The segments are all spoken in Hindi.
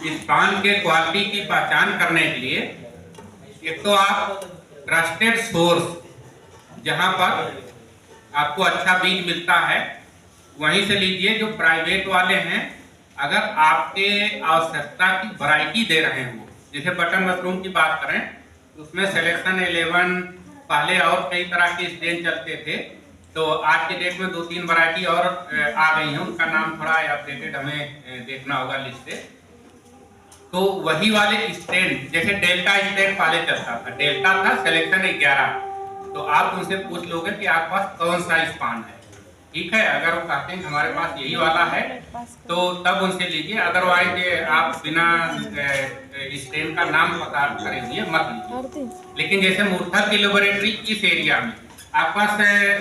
इस पान के क्वालिटी की पहचान करने के लिए एक तो आप ट्रस्टेड सोर्स जहां पर आपको अच्छा बीज मिलता है वहीं से लीजिए। जो प्राइवेट वाले हैं अगर आपके आवश्यकता की वैरायटी दे रहे हैं, वो जैसे बटन मशरूम की बात करें तो उसमें सिलेक्शन 11 पहले और कई तरह के स्ट्रेन चलते थे, तो आज के डेट में 2-3 वैरायटी और आ गई हैं, उनका नाम थोड़ा अपडेटेड हमें देखना होगा लिस्ट से। तो वही वाले स्ट्रेन जैसे डेल्टा स्ट्रेन पहले चलता था, डेल्टा था सिलेक्शन 11, तो आप उनसे पूछ लोगे कि आपके पास कौन सा स्पान है, ठीक है। अगर वो कहते हैं हमारे पास यही वाला है तो तब उनसे लीजिए, अदरवाइज आप बिना स्ट्रेन का नाम पता करे हुए मत लीजिए। लेकिन जैसे मूर्था की लेबोरेटरी इस एरिया में आप पास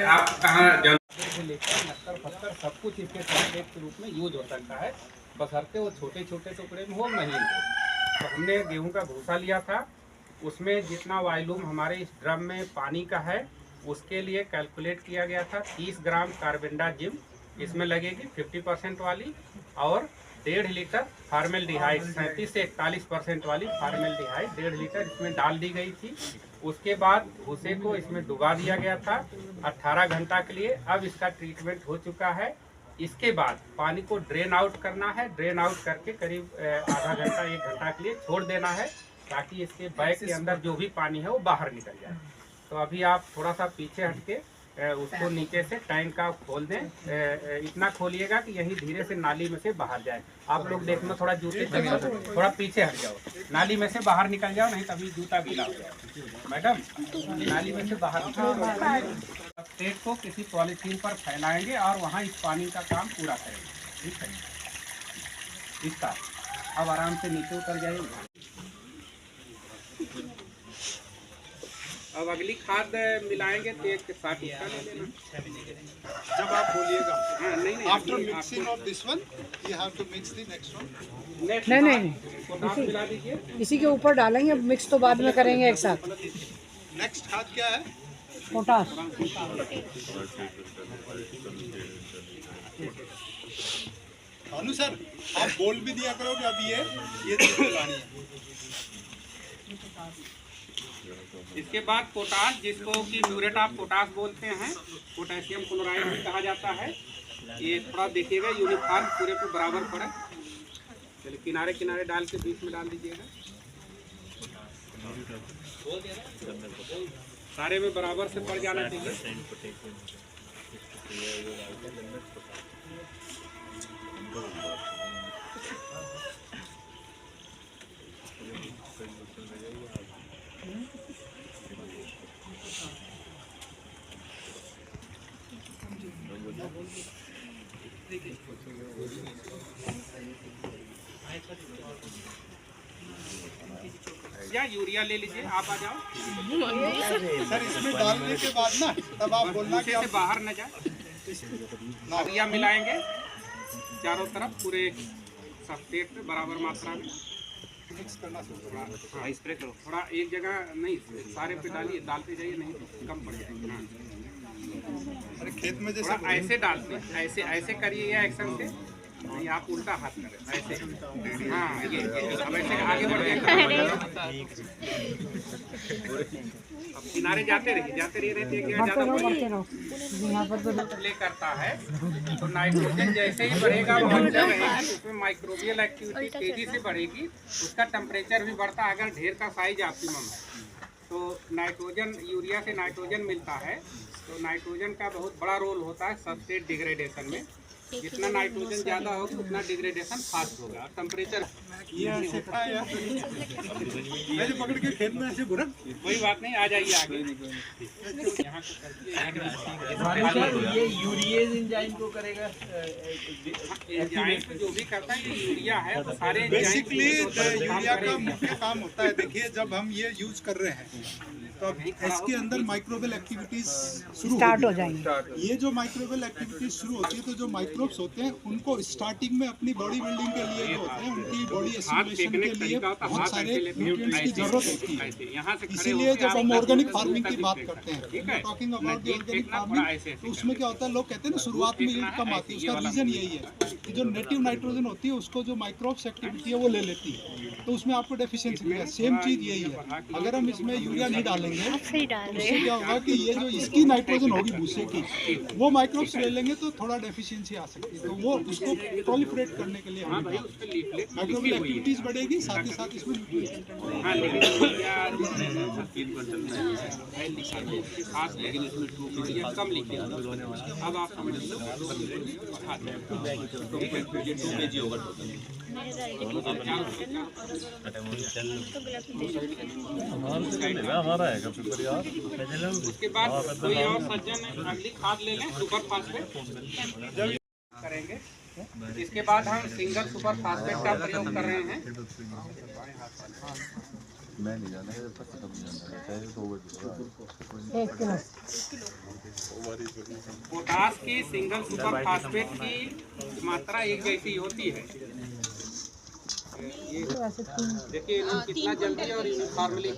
आप कहाँ से लेकर नक्कर पत्थर सब कुछ इसके सल्फेट के रूप में यूज हो सकता है, बशर्ते वो छोटे छोटे टुकड़े में हो महीन हो। तो हमने गेहूं का भूसा लिया था, उसमें जितना वॉल्यूम हमारे इस ड्रम में पानी का है उसके लिए कैलकुलेट किया गया था 30 ग्राम कार्बेंडाजिम इसमें लगेगी 50% वाली, और 1.5 लीटर फार्मेल्डिहाइड 37 से 41% वाली फार्मेल्डिहाइड 1.5 लीटर इसमें डाल दी गई थी। उसके बाद भूसे को इसमें डुबा दिया गया था 18 घंटा के लिए। अब इसका ट्रीटमेंट हो चुका है। इसके बाद पानी को ड्रेन आउट करना है, ड्रेन आउट करके करीब आधा घंटा 1 घंटा के लिए छोड़ देना है ताकि इसके बैग के अंदर जो भी पानी है वो बाहर निकल जाए। तो अभी आप थोड़ा सा पीछे हटके उसको नीचे से टैंक का खोल दें, इतना खोलिएगा कि यही धीरे से नाली में से बाहर जाए। आप लोग देखना थोड़ा जूते थोड़ा पीछे हट जाओ, नाली में से बाहर निकल जाओ, नहीं तभी जूता गीला हो जाए। मैडम नाली में से बाहर प्लेट को किसी पॉलीथीन पर फैलाएंगे और वहाँ इस पानी का काम पूरा करेंगे, ठीक है। इसका अब आराम से नीचे उतर जाइए। अब अगली खाद मिलाएंगे तो एक के साथ इसका ले लेना जब आप बोलिएगा। हाँ, नहीं after mixing of this one you have to mix the next one. नहीं मिला दीजिए, इसी के ऊपर डालेंगे, मिक्स तो बाद में करेंगे एक साथ। नेक्स्ट खाद क्या है? पोटाश। भानु सर आप बोल भी दिया करो कि अभी ये चीज़ लानी है। इसके बाद पोटाश, जिसको कि म्यूरेट ऑफ पोटाश बोलते हैं, पोटेशियम क्लोराइड भी कहा जाता है। ये थोड़ा देखिएगा यूनिफॉर्म पूरे पे बराबर पड़े, चलिए किनारे किनारे डाल के बीच में डाल दीजिएगा, सारे में बराबर से पड़ जाना चाहिए। या यूरिया ले लीजिए, आप आ जाओ। सर इसमें डालने के बाद ना तब आप बोलना कि से बाहर न जाए। यूरिया मिलाएंगे चारों तरफ पूरे सब्सट्रेट पे बराबर मात्रा में मिक्स करना हाँ, स्प्रे करो थोड़ा, एक जगह नहीं सारे पे डालिए, डालते जाइए, नहीं तो कम पड़ जाएगा। अरे खेत में जैसे ऐसे डालते, ऐसे ऐसे करिए या एक्शन से नहीं, आप उल्टा हाथ करें ऐसे। हाँ ये अब ऐसे आगे बढ़ जाए। अब किनारे जाते रहिए प्ले करता है तो नाइट्रोजन जैसे ही बढ़ेगा वो अंदर रहेगी, उसमें माइक्रोबियल एक्टिविटी तेजी से बढ़ेगी, उसका टेम्परेचर भी बढ़ता है। अगर ढेर का साइज ऑप्टिमम है तो नाइट्रोजन, यूरिया से नाइट्रोजन मिलता है, तो नाइट्रोजन का बहुत बड़ा रोल होता है सब्सट्रेट डिग्रेडेशन में। जितना नाइट्रोजन ज़्यादा होगा उतना डिग्रेडेशन फास्ट होगा और टेम्परेचर पकड़ के खेत में ऐसे बुरा कोई बात नहीं, आ जाइए आगे। ये यूरिएज एंजाइम को करेगा, एंजाइम जो भी करता है ये यूरिया है, तो सारे बेसिकली यूरिया का मुख्य काम होता है। देखिए जब हम ये यूज कर रहे हैं तो इसके अंदर माइक्रोबियल एक्टिविटीज स्टार्ट हो जाएंगी। ये जो माइक्रोबियल एक्टिविटीज शुरू होती है तो जो माइक्रोब्स होते हैं उनको स्टार्टिंग में अपनी बॉडी बिल्डिंग के लिए जो होते हैं उनकी बॉडी हाथ एसिमिलेशन फेंकने के का लिए तरीका होता है, बहुत हाथ सारे ऐसे लेते हैं, न्यूट्रिएंट्स की ऐसे, जरूरत होती है। ऐसे, यहाँ से खड़े इसीलिए होके जब आप हम 10 ऑर्गेनिक मीटर फार्मिंग दूर की तक बात फेंक करते हैं, सकते हैं, ठीक है? टॉकिंग ना अबाउट द डीप ऑर्गेनिक फेंकना, फार्मिंग, थोड़ा ऐसे ऐसे तो उसमें क्या होता है, लोग कहते हैं ना शुरुआत में फेंकना यील्ड है, कम ऐसे, आती है, ये उसका वाला रीजन मूवमेंट यही है कि जो नेटिव नाइट्रोजन होती है उसको जो माइक्रोब्स एक्टिविटी है वो ले लेती है, तो उसमें आपको डेफिशिएंसी मिलेगा। सेम चीज यही है, अगर हम इसमें यूरिया नहीं डालेंगे तो उससे क्या होगा कि ये जो इसकी नाइट्रोजन होगी भूसे की, वो माइक्रोब्स ले लेंगे तो थोड़ा डेफिशिएंसी आ सकती है, तो वो उसको प्रोलिफरेट करने के लिए हाँ हम भाई उस पर लीफलेट माइक्रोबियल एक्टिविटीज बढ़ेगी, साथ ही साथ इसमें न्यूट्रिएंट कंटेंट हाँ लेकिन या 3 क्विंटल है लिखा है उसके साथ, लेकिन इसमें 2 यूरिया कम लिखे हैं। अब आप समझ लो बढ़ा दें, ठीक है, ये 2 kg होगा टोटल। उसके बाद कोई और सज्जन अगली खाद ले लें, सुपर फास्फेट करेंगे। इसके बाद हम सिंगल सुपर फास्फेट का प्रयोग कर रहे हैं। मैं नहीं जाना है, तक खत्म नहीं जाना है, चाहे 2 बजे 1 किलो पोटास की सिंगल सुपर फास्फेट की मात्रा एक जैसी होती है। ये देखिए इन्होंने कितना जल्दी और यूनिफॉर्मली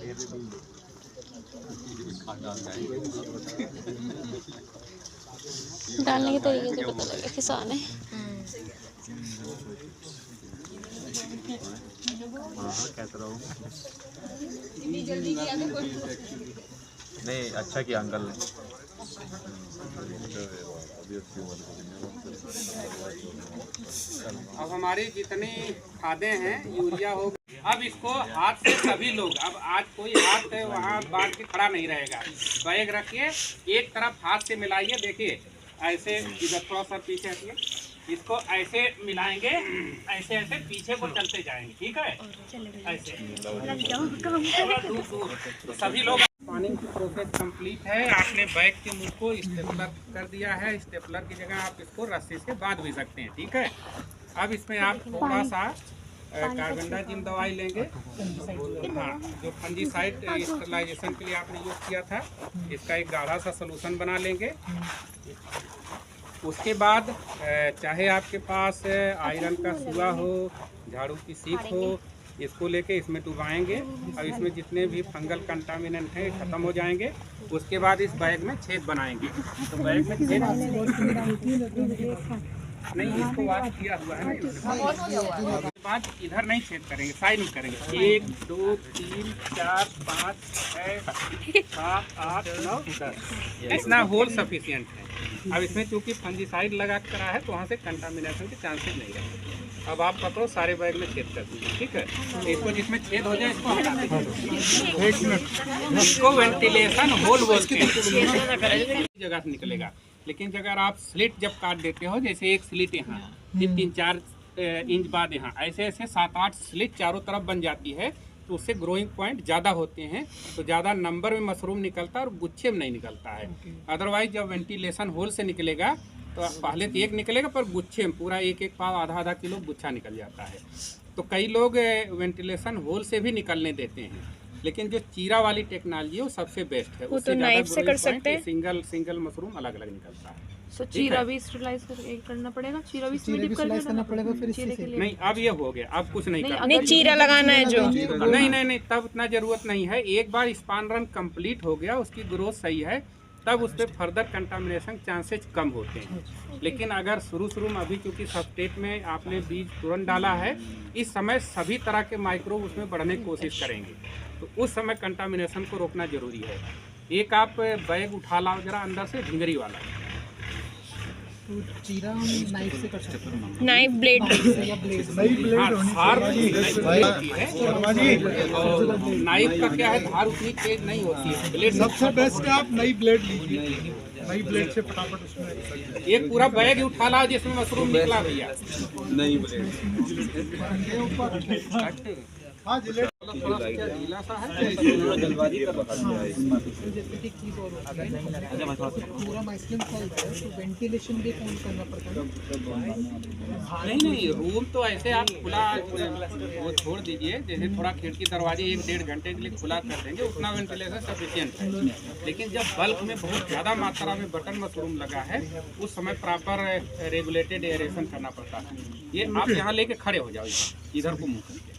डालने के तरीके से पता लगे किसान है। कहता रहा हूँ नहीं, अच्छा किया अंकल ने। अब हमारी जितनी खादें हैं यूरिया हो गई, अब इसको हाथ से सभी लोग, अब आज कोई हाथ वहाँ बांध के खड़ा नहीं रहेगा, बैग रखिए एक तरफ हाथ से मिलाइए, देखिए ऐसे इधर थोड़ा सा पीछे हटिए, इसको ऐसे मिलाएंगे, ऐसे ऐसे पीछे को चलते जाएंगे, ठीक है, ऐसे दूर दूर। तो सभी लोग पानी की प्रोसेस कंप्लीट है। आपने बैग के मुंह को स्टेपलर कर दिया है, स्टेपलर की जगह आप इसको रस्सी से बांध भी सकते हैं, ठीक है। अब इसमें आप थोड़ा सा कार्बेंडाजिम दवाई लेंगे, हाँ, जो फंजीसाइड स्टेरिलाइजेशन के लिए आपने यूज किया था, इसका एक गाढ़ा सा सोल्यूशन बना लेंगे। उसके बाद चाहे आपके पास आयरन का सुआ हो, झाड़ू की सीख हो, इसको लेके इसमें डुबाएंगे और इसमें जितने भी फंगल कंटामिनेंट हैं खत्म हो जाएंगे। उसके बाद इस बैग में छेद बनाएंगे, तो बैग में छेद नहीं, इसको वाश किया हुआ है ना, उसके बाद इधर नहीं छेद करेंगे, साइड में करेंगे। 1 2 3 4 5 6 7 8 9 10 इतना होल सफिशिएंट है। अब इसमें चूंकि फंजीसाइड लगा कर रहा है तो वहाँ से कंटामिनेशन के चांसेस नहीं रहते। अब आप पकड़ो, सारे बैग में छेद कर दीजिए, ठीक है। इसको जिसमें छेद हो जाए इसको हटा दीजिए। 1 मिनट, इसको वेंटिलेशन होल बोलते हैं, जगह से निकलेगा। लेकिन अगर आप स्लिट जब काट देते हो, जैसे एक स्लिट यहाँ 3-4 इंच बाद यहाँ ऐसे ऐसे 7-8 स्लिट चारों तरफ बन जाती है, तो उससे ग्रोइंग पॉइंट ज़्यादा होते हैं, तो ज़्यादा नंबर में मशरूम निकलता है और गुच्छे में नहीं निकलता है। अदरवाइज जब वेंटिलेशन होल से निकलेगा तो पहले तो एक निकलेगा, पर गुच्छे में पूरा 1-1 पाव, आधा किलो गुच्छा निकल जाता है। तो कई लोग वेंटिलेशन होल से भी निकलने देते हैं, लेकिन जो चीरा वाली टेक्नोलॉजी है वो सबसे बेस्ट है। वो तो नाइफ से कर सकते हैं, सिंगल मशरूम अलग अलग निकलता है। तो चीरा भी स्टरलाइज करना पड़ेगा, चीरा भी इसमें डिप करना पड़ेगा फिर चीरे के लिए। नहीं, अब ये हो गया, अब कुछ नहीं करना। नहीं, चीरा लगाना है जो, नहीं, तब इतना जरूरत नहीं है। एक बार स्पान रन कंप्लीट हो गया, उसकी ग्रोथ सही है, तब उस पर फर्दर कंटामिनेशन चांसेस कम होते हैं। लेकिन अगर शुरू में अभी क्योंकि सबस्टेट में आपने बीज तुरंत डाला है, इस समय सभी तरह के माइक्रोब उसमें बढ़ने की कोशिश करेंगे, तो उस समय कंटामिनेशन को रोकना जरूरी है। एक आप बैग उठा लाओ जरा अंदर से, ढिंगरी वाला, तो चीरा हम नाइफ से कर सकते हैं, नाइफ ब्लेड या ब्लेड नाइफ का क्या है, धार उतनी तेज नहीं होती है, ब्लेड सबसे बेस्ट है आप नई ब्लेड लीजिए, नई ब्लेड से फटाफट उसमें एक पूरा बैग ही उठा लाओ जिसमें मशरूम निकला भैया। हाँ जिलेट तो थोड़ा सा गीला सा है। जैसे कि कीबोर्ड होता है पूरा माइक्रोफोन सॉल्व है तो वेंटिलेशन भी कम करना पड़ता है। नहीं, रूम तो ऐसे आप खुला वो छोड़ दीजिए, जैसे थोड़ा खिड़की दरवाजे 1-1.5 घंटे के लिए खुला कर देंगे, उतना वेंटिलेशन सफिशिएंट है। लेकिन जब बल्क में बहुत ज़्यादा मात्रा में बटन मशरूम लगा है, उस समय प्रॉपर रेगुलेटेड एयरेशन करना पड़ता है। ये आप यहाँ लेके खड़े हो जाओ, इधर को मुँह करके।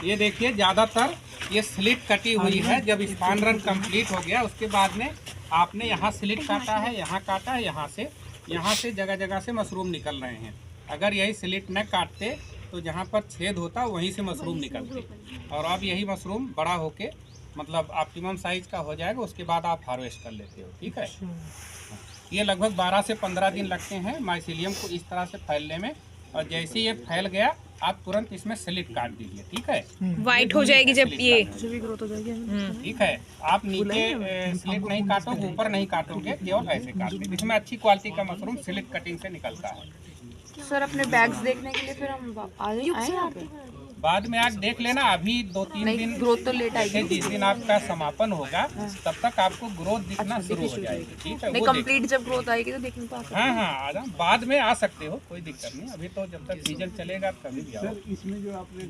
ये देखिए ज़्यादातर ये स्लिट कटी हुई है। जब स्पान रन कंप्लीट हो गया उसके बाद में आपने यहाँ स्लिट काटा है, यहाँ काटा है, यहाँ से जगह जगह से मशरूम निकल रहे हैं। अगर यही स्लिट न काटते तो जहाँ पर छेद होता वहीं से मशरूम निकलते। और अब यही मशरूम बड़ा होके मतलब ऑप्टिमम साइज का हो जाएगा, उसके बाद आप हार्वेस्ट कर लेते हो। ठीक है, ये लगभग 12 से 15 दिन लगते हैं माइसीलियम को इस तरह से फैलने में। और जैसे ये फैल गया आप तुरंत इसमें स्लिट काट दीजिए। ठीक है, वाइट हो जाएगी जब ये भी ग्रोथ हो जाएगी। ठीक है। आप नीचे स्लिट नहीं काटोगे, ऊपर नहीं काटोगे, केवल ऐसे काटोगे। इसमें अच्छी क्वालिटी का मशरूम स्लिट कटिंग से निकलता है। सर अपने बैग्स देखने के लिए फिर हम आए यहाँ पे? बाद में आप देख लेना, अभी 2-3 दिन ग्रोथ तो लेट आएगी। जिस दिन आपका समापन होगा तब तक आपको ग्रोथ दिखना शुरू हो जाएगी। ठीक है, नहीं, वो कंप्लीट जब ग्रोथ आएगी तो देखने को आ सकते हैं। हाँ, आ जाओ, बाद में आ सकते हो, कोई दिक्कत नहीं। अभी तो जब तक सीजन चलेगा कभी भी आओ। इसमें जो आपने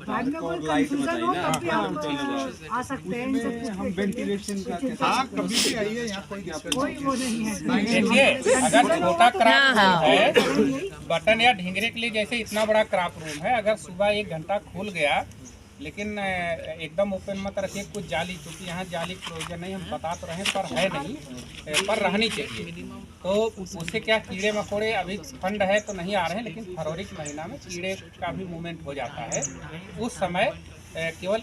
आ सकते हैं हम वेंटिलेशन का हाँ, कभी भी आइए यहाँ, कोई देखिए, अगर छोटा क्राफ्ट रूम है, बटन या ढिंगरे के लिए जैसे इतना बड़ा क्राफ्ट रूम है, अगर सुबह 1 घंटा खुल गया, लेकिन एकदम ओपन मत रखिए। कुछ जाली, क्योंकि यहाँ जाली प्रयोजन नहीं, हम बता तो रहे हैं पर है नहीं, पर रहनी चाहिए। तो उससे क्या, कीड़े मकोड़े अभी ठंड है तो नहीं आ रहे हैं, लेकिन फरवरी के महीना में कीड़े का भी मूवमेंट हो जाता है। उस समय केवल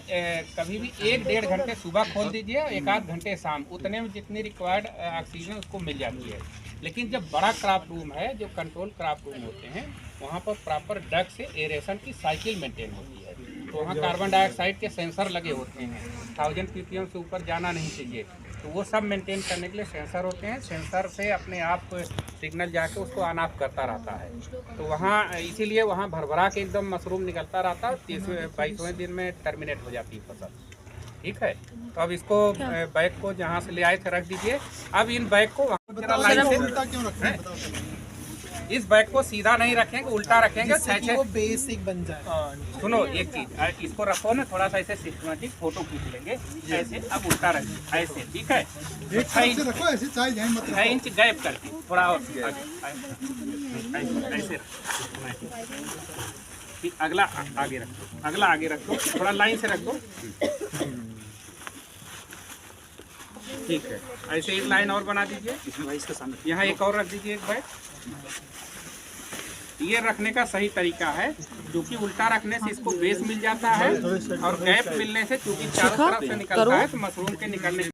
कभी भी 1-1.5 घंटे सुबह खोल दीजिए, 1-8 घंटे शाम, उतने में जितनी रिक्वायर्ड ऑक्सीजन उसको मिल जाती है। लेकिन जब बड़ा क्राफ्ट रूम है, जो कंट्रोल क्राफ्ट रूम होते हैं, वहाँ पर प्रॉपर डक से एरेशन की साइकिल मेंटेन होती है। तो वहाँ कार्बन डाइऑक्साइड के सेंसर लगे होते हैं, 1000 ppm से ऊपर जाना नहीं चाहिए। तो वो सब मेंटेन करने के लिए सेंसर होते हैं। सेंसर से अपने आप सिग्नल जाके उसको ऑन ऑफ करता रहता है। तो वहाँ इसीलिए वहाँ भरभरा के एकदम मशरूम निकलता रहता है। 22वें दिन में टर्मिनेट हो जाती है फसल। ठीक है, तो अब इसको बैग को जहाँ से ले आए थे रख दीजिए। अब इन बैग को वहाँ उल्टा क्यों रखते हैं? इस बैग को सीधा नहीं रखेंगे, उल्टा रखेंगे। वो बेसिक बन जाए। सुनो एक चीज, इसको रखो ना, थोड़ा सा ऐसे सिस्टमेटिक फोटो खींच लेंगे ऐसे। अब उल्टा रखिए ऐसे, ठीक है। एक साइड से रखो, ऐसे चाहे जाए मत 6 इंच गैप करके थोड़ा और ऐसे ठीक। अगला आगे रखो, अगला आगे रखो, थोड़ा लाइन से रख दो। ठीक है, ऐसे एक लाइन और बना दीजिए। यहाँ एक और रख दीजिए, एक बैग। ये रखने का सही तरीका है, क्योंकि उल्टा रखने से इसको बेस मिल जाता है और गैप मिलने से, क्योंकि चारों तरफ से निकलता है तो मशरूम के निकलने